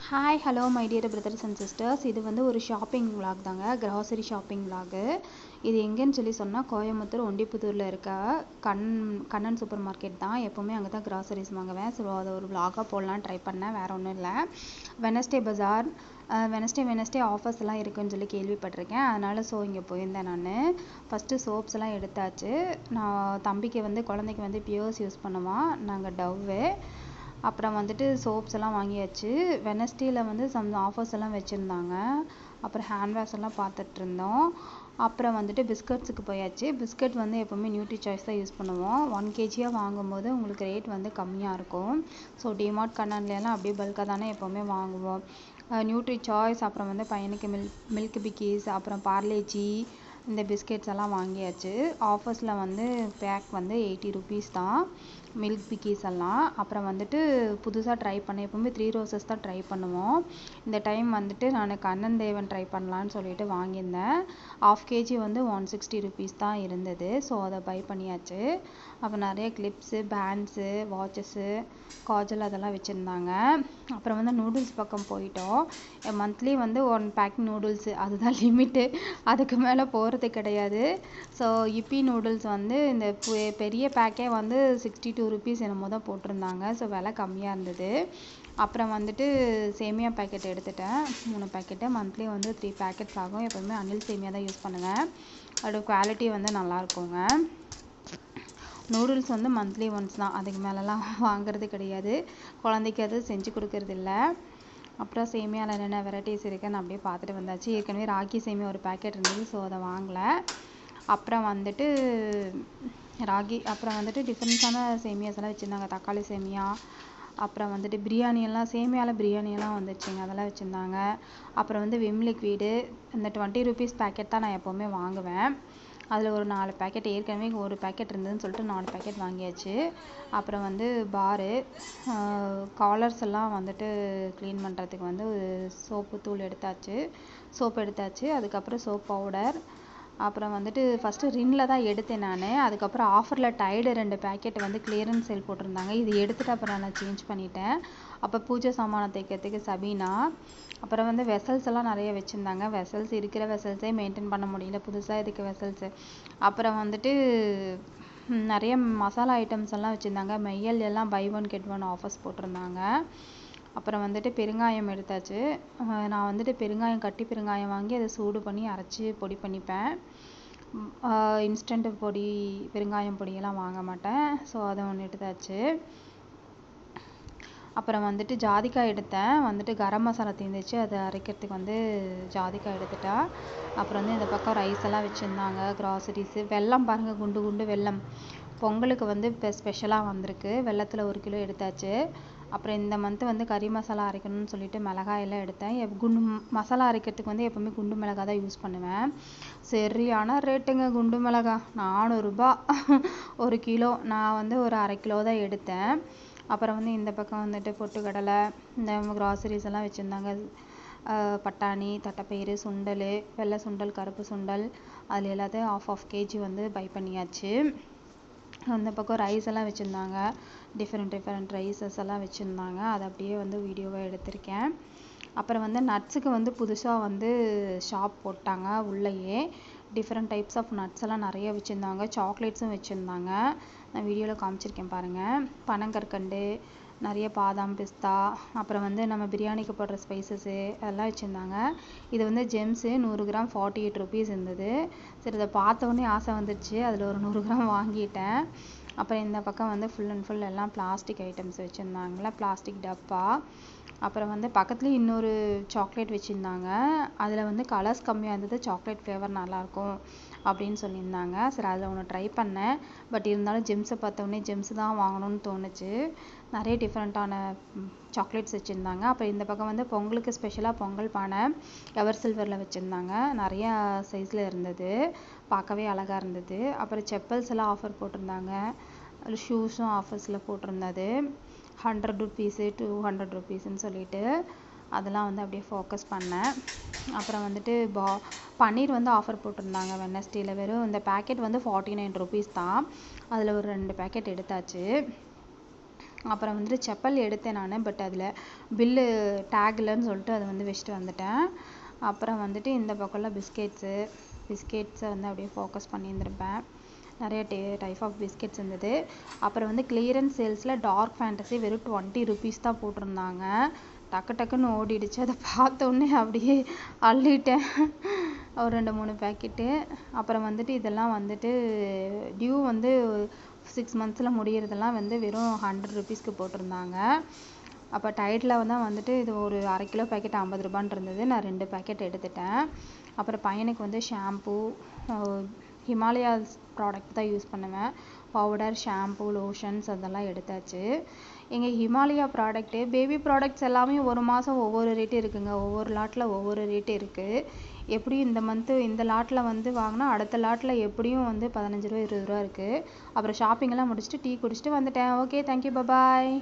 Hi hello my dear brothers and sisters. இது வந்து ஒரு ஷாப்பிங் விலாக் தாங்க, கிராசரி ஷாப்பிங் விலாகு. இது எங்கேன்னு சொன்னால் கோயம்புத்தூர் ஒண்டிப்புத்தூரில் இருக்க கண்ணன் சூப்பர் மார்க்கெட் தான். எப்போவுமே அங்கே தான் கிராசரிஸ் வாங்குவேன். ஸோ அதை ஒரு விலாகாக போடலாம் ட்ரை பண்ணேன், வேறு ஒன்றும் இல்லை. வெனஸ்டே பஜார், வெனஸ்டே ஆஃபர்ஸ் எல்லாம் இருக்குன்னு கேள்விப்பட்டிருக்கேன். அதனால் இங்கே போயிருந்தேன் நான். ஃபஸ்ட்டு சோப்ஸ் எல்லாம் எடுத்தாச்சு. நான் தம்பிக்கு குழந்தைக்கு பியர்ஸ் யூஸ் பண்ணுவான், நாங்கள் டவ்வு. அப்புறம் சோப்ஸ் எல்லாம் வாங்கியாச்சு. வெனஸ்டேயில் சம் ஆஃபர்ஸ் எல்லாம் வச்சுருந்தாங்க. அப்புறம் ஹேண்ட் வாஷ் எல்லாம் பார்த்துட்டு இருந்தோம். அப்புறம் பிஸ்கட்ஸுக்கு போயாச்சு. பிஸ்கட் எப்போவுமே நியூட்ரி சாய்ஸ் தான் யூஸ் பண்ணுவோம். 1 kg வாங்கும்போது உங்களுக்கு ரேட் கம்மியாக இருக்கும். ஸோ டிமார்ட் கண்ணன்லாம் அப்படியே பல்காக தானே எப்போவுமே வாங்குவோம். நியூட்ரி சாய்ஸ், அப்புறம் பையனுக்கு மில்க் பிக்கீஸ், அப்புறம் பார்லேஜி, இந்த பிஸ்கெட்ஸ் எல்லாம் வாங்கியாச்சு. ஆஃபர்ஸில் பேக் 80 rupees தான் மில்க் பிக்கீஸ் எல்லாம். அப்புறம் புதுசாக ட்ரை பண்ணேன். எப்போவுமே 3 roses தான் ட்ரை பண்ணுவோம். இந்த டைம் நான் கண்ணன் தேவன் ட்ரை பண்ணலான்னு சொல்லிட்டு வாங்கியிருந்தேன். 1/2 kg 160 rupees தான் இருந்தது. ஸோ அதை பை பண்ணியாச்சு. அப்புறம் நிறைய கிளிப்ஸு, பேண்ட்ஸு, வாட்சஸ்ஸு, காஜல் அதெல்லாம் வச்சுருந்தாங்க. அப்புறம் நூடுல்ஸ் பக்கம் போயிட்டோம். மந்த்லி 1 பேக்கிங் நூடுல்ஸு, அதுதான் லிமிட்டு. அதுக்கு மேலே போகிறது கிடையாது. ஸோ இப்பி நூடுல்ஸ் இந்த பெரிய பேக்கே 62 rupees என்னமோ தான் போட்டிருந்தாங்க. ஸோ விலை கம்மியாக இருந்தது. அப்புறம் சேமியா பேக்கெட் எடுத்துட்டேன், 3 பேக்கெட்டு. மந்த்லி 3 பேக்கெட்ஸ் ஆகும். எப்போவுமே அனில் சேமியா தான் யூஸ் பண்ணுவேன். அதோட குவாலிட்டி நல்லாயிருக்குங்க. நூடுல்ஸ் மந்த்லி ஒன்ஸ் தான், அதுக்கு மேலெலாம் வாங்குறது கிடையாது. குழந்தைக்கு அது செஞ்சு கொடுக்கறது இல்லை. அப்புறம் சேமியாவில் என்னென்ன வெரைட்டிஸ் இருக்குன்னு அப்படியே பார்த்துட்டு வந்தாச்சு. ஏற்கனவே ராகி சேமியா ஒரு பேக்கெட் இருந்தது, ஸோ அதை வாங்கலை. அப்புறம் ராகி, அப்புறம் டிஃப்ரெண்ட்ஸான சேமியாஸ் எல்லாம் வச்சுருந்தாங்க. தக்காளி சேமியா, அப்புறம் பிரியாணியெல்லாம், சேமியாவில் பிரியாணியெல்லாம் வந்துச்சுங்க, அதெல்லாம் வச்சுருந்தாங்க. அப்புறம் விம் லிக்விடு, இந்த 20 rupees பேக்கெட் தான் நான் எப்போவுமே வாங்குவேன். அதில் ஒரு 4 பேக்கெட், ஏற்கனவே ஒரு பேக்கெட் இருந்ததுன்னு சொல்லிட்டு 4 பேக்கெட் வாங்கியாச்சு. அப்புறம் பாரு, காலர்ஸ் எல்லாம் க்ளீன் பண்ணுறதுக்கு சோப்பு தூள் எடுத்தாச்சு, சோப்பு எடுத்தாச்சு. அதுக்கப்புறம் சோப் பவுடர். அப்புறம் ஃபஸ்ட்டு ரின்னில் தான் எடுத்தேன் நான். அதுக்கப்புறம் ஆஃபரில் டைடு 2 பேக்கெட் கிளியரன்ஸ் சேல் போட்டிருந்தாங்க. இது எடுத்துகிட்டு அப்புறம் நான் சேஞ்ச் பண்ணிட்டேன். அப்போ பூஜை சாமானை தைக்கிறதுக்கு சபீனா. அப்புறம் வெசல்ஸ் எல்லாம் நிறைய வச்சுருந்தாங்க. வெசல்ஸ் இருக்கிற வெசல்ஸே மெயின்டைன் பண்ண முடியல, புதுசாக இதுக்கு வெசல்ஸு. அப்புறம் நிறைய மசாலா ஐட்டம்ஸ் எல்லாம் வச்சுருந்தாங்க. மையல் எல்லாம் பை 1 get 1 ஆஃபர்ஸ் போட்டிருந்தாங்க. அப்புறம் பெருங்காயம் எடுத்தாச்சு. நான் பெருங்காயம், கட்டி பெருங்காயம் வாங்கி அதை சூடு பண்ணி அரைச்சி பொடி பண்ணிப்பேன். இன்ஸ்டன்ட் பொடி, பெருங்காயம் பொடியெல்லாம் வாங்க மாட்டேன். ஸோ அதை ஒன்று எடுத்தாச்சு. அப்புறம் ஜாதிக்காய் எடுத்தேன். கரம் மசாலா தீர்ந்துச்சு, அதை அரைக்கிறதுக்கு ஜாதிக்காய் எடுத்துட்டா. அப்புறம் இந்த பக்கம் ரைஸ் எல்லாம் வச்சுருந்தாங்க, கிராசரிஸு. வெல்லம் பாருங்கள், குண்டு குண்டு வெல்லம். பொங்கலுக்கு இப்போ ஸ்பெஷலாக வந்திருக்கு. வெல்லத்தில் 1 கிலோ எடுத்தாச்சு. அப்புறம் இந்த மந்த்து கறி மசாலா அரைக்கணும்னு சொல்லிட்டு மிளகாயெல்லாம் எடுத்தேன். குண்டு மசாலா அரைக்கிறதுக்கு எப்போவுமே குண்டு மிளகாய் தான் யூஸ் பண்ணுவேன். சரியான ரேட்டுங்க குண்டு மிளகாய், 400 ரூபா 1 கிலோ. நான் ஒரு 1/2 கிலோ தான் எடுத்தேன். அப்புறம் இந்த பக்கம் பொட்டுக்கடலை, இந்த கிராசரிஸ் எல்லாம் வச்சுருந்தாங்க. பட்டாணி, தட்டைப்பயிறு, சுண்டல், வெள்ளை சுண்டல், கருப்பு சுண்டல், அதில் எல்லாத்தையும் 1/2 kg பை பண்ணியாச்சு. அந்த பக்கம் ரைஸ் எல்லாம் வச்சுருந்தாங்க. டிஃப்ரெண்ட் ரைஸஸ் எல்லாம் வச்சுருந்தாங்க. அதை அப்படியே வீடியோவாக எடுத்திருக்கேன். அப்புறம் நட்ஸுக்கு புதுசாக ஷாப் போட்டாங்க. உள்ளேயே டிஃப்ரெண்ட் டைப்ஸ் ஆஃப் நட்ஸ் எல்லாம் நிறைய வச்சுருந்தாங்க. சாக்லேட்ஸும் வச்சுருந்தாங்க. நான் வீடியோவில் காமிச்சிருக்கேன் பாருங்கள். பனங்கற்கண்டு, நிறைய பாதாம், பிஸ்தா, அப்புறம் நம்ம பிரியாணிக்கு போடுற ஸ்பைசஸ்ஸு அதெல்லாம் வச்சுருந்தாங்க. இது ஜெம்ஸு 100 கிராம் 48 rupees இருந்தது. சரி, இதை பார்த்தோன்னே ஆசை வந்துடுச்சு, அதில் ஒரு 100 கிராம் வாங்கிட்டேன். அப்புறம் இந்த பக்கம் ஃபுல் அண்ட் ஃபுல் எல்லாம் பிளாஸ்டிக் ஐட்டம்ஸ் வச்சுருந்தாங்களா, பிளாஸ்டிக் டப்பா. அப்புறம் பக்கத்துலேயே இன்னொரு சாக்லேட் வச்சுருந்தாங்க. அதில் கலர்ஸ் கம்மியாக இருந்தது, சாக்லேட் ஃப்ளேவர் நல்லாயிருக்கும் அப்படின்னு சொல்லியிருந்தாங்க. சரி, அதில் ஒன்று ட்ரை பண்ணேன். பட் இருந்தாலும் ஜெம்ஸை பார்த்தோன்னே ஜெம்ஸ் தான் வாங்கணும்னு தோணுச்சு. நிறைய டிஃப்ரெண்ட்டான சாக்லேட்ஸ் வச்சுருந்தாங்க. அப்புறம் இந்த பக்கம் பொங்கலுக்கு ஸ்பெஷலாக பொங்கல் பானை எவர் சில்வரில் வச்சுருந்தாங்க. நிறையா சைஸில் இருந்தது, பார்க்கவே அழகாக இருந்தது. அப்புறம் செப்பல்ஸ் எல்லாம் ஆஃபர் போட்டிருந்தாங்க. அதில் ஷூஸும் ஆஃபர்ஸில் போட்டிருந்தது. 100 rupees 200 rupeesன்னு சொல்லிட்டு அதெல்லாம் அப்படியே ஃபோக்கஸ் பண்ணேன். அப்புறம் பன்னீர் ஆஃபர் போட்டிருந்தாங்க வெட்னஸ்டேயில். வெறும் இந்த பேக்கெட் 49 rupees தான். அதில் ஒரு 2 பேக்கெட் எடுத்தாச்சு. அப்புறம் வந்துட்டு செப்பல் எடுத்தேன் நான், பட் அதில் பில்லு டேக்லன்னு சொல்லிட்டு அதை வந்து வச்சுட்டு வந்துட்டேன். அப்புறம் வந்துட்டு இந்த பக்கம்லாம் பிஸ்கெட்ஸை வந்து அப்படியே ஃபோக்கஸ் பண்ணியிருந்திருப்பேன். நிறைய டைப் ஆஃப் பிஸ்கெட்ஸ் இருந்தது. அப்புறம் வந்து கிளியரன்ஸ் சேல்ஸில் டார்க் ஃபேண்டஸி வெறும் 20 rupees தான் போட்டிருந்தாங்க. டக்குன்னு ஓடிடுச்சு. அதை பார்த்தோன்னே அப்படியே அள்ளிட்டேன் ஒரு 2-3 பேக்கெட்டு. அப்புறம் வந்துட்டு இதெல்லாம் வந்துட்டு டியூ வந்து 6 months முடியறதெல்லாம் வந்து வெறும் 100 rupeesக்கு போட்டிருந்தாங்க. அப்போ டைட்டில் தான் வந்துட்டு இது ஒரு 1/2 kilo பேக்கெட் 50 ரூபான்னு இருந்தது. நான் 2 பேக்கெட் எடுத்துட்டேன். அப்புறம் பையனுக்கு வந்து ஷாம்பு, ஹிமாலயாஸ் ப்ராடக்ட் தான் யூஸ் பண்ணுவேன். பவுடர், ஷாம்பு, லோஷன்ஸ் அதெல்லாம் எடுத்தாச்சு. எங்கள் ஹிமாலயா ப்ராடக்ட்டு, பேபி ப்ராடக்ட்ஸ் எல்லாமே ஒரு மாதம் ஒவ்வொரு ரேட்டு இருக்குங்க. ஒவ்வொரு லாட்டில் ஒவ்வொரு ரேட்டு இருக்குது. எப்படியும் இந்த மந்த்து இந்த லாட்டில் வந்து வாங்கினா அடுத்த லாட்டில் எப்படியும் வந்து 15 ரூபா 20 ரூபா இருக்குது. அப்புறம் ஷாப்பிங்கெல்லாம் முடிச்சுட்டு டீ குடிச்சிட்டு வந்துட்டேன். Okay, thank you, bye bye.